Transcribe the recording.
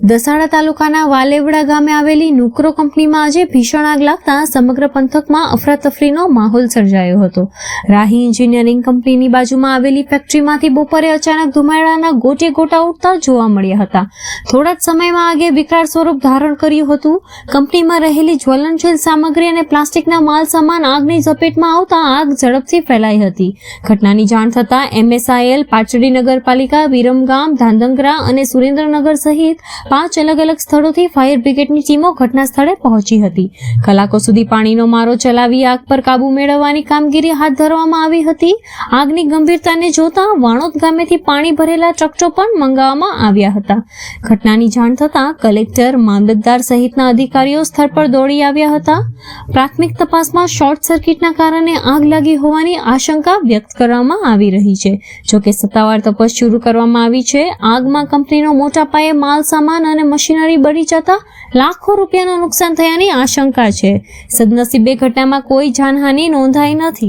દસાડા તાલુકાના વાલેવડા ગામે આવેલી નુક્રો કંપનીમાં આજે ભીષણ આગ લાગતા સમગ્ર પંથકમાં અફરાતફરીનો માહોલ સર્જાયો હતો. રાહી એન્જિનિયરિંગ કંપનીની બાજુમાં આવેલી ફેક્ટરીમાંથી બપોરે અચાનક ધુમાડાના ગોટે ગોટા ઉઠતા જોવા મળ્યા હતા. થોડા જ સમયમાં આગે વિકરાળ સ્વરૂપ ધારણ કર્યું હતું. કંપનીમાં રહેલી જ્વલનશીલ સામગ્રી અને પ્લાસ્ટિકના માલ સામાન આગની ઝપેટમાં આવતા આગ ઝડપથી ફેલાઈ હતી. ઘટનાની જાણ થતાં MSIL, પાટડી નગરપાલિકા, વિરમગામ, ધાંધંગરા અને સુરેન્દ્રનગર સહિત 5 અલગ અલગ સ્થળોથી ફાયર બ્રિગેડની ટીમો ઘટના સ્થળે પહોંચી હતી. કલાકો સુધી પાણીનો મારો ચલાવી આગ પર કાબુ મેળવવાની કામગીરી હાથ ધરવામાં આવી હતી. આગની ગંભીરતાને જોતા વાણોદ ગામેથી પાણી ભરેલા ટ્રકટો પણ મંગાવવામાં આવ્યા હતા. ઘટનાની જાણ થતાં કલેક્ટર, મામલતદાર સહિતના અધિકારીઓ સ્થળ પર દોડી આવ્યા હતા. પ્રાથમિક તપાસમાં શોર્ટ સર્કિટના કારણે આગ લાગી હોવાની આશંકા વ્યક્ત કરવામાં આવી રહી છે. જોકે સત્તાવાર તપાસ શરૂ કરવામાં આવી છે. આગમાં કંપનીનો મોટા પાયે માલ સામાન અને મશીનરી બળી જતા લાખો રૂપિયાનું નુકસાન થયાની આશંકા છે. સદનસીબે ઘટનામાં કોઈ જાનહાનિ નોંધાઈ નથી.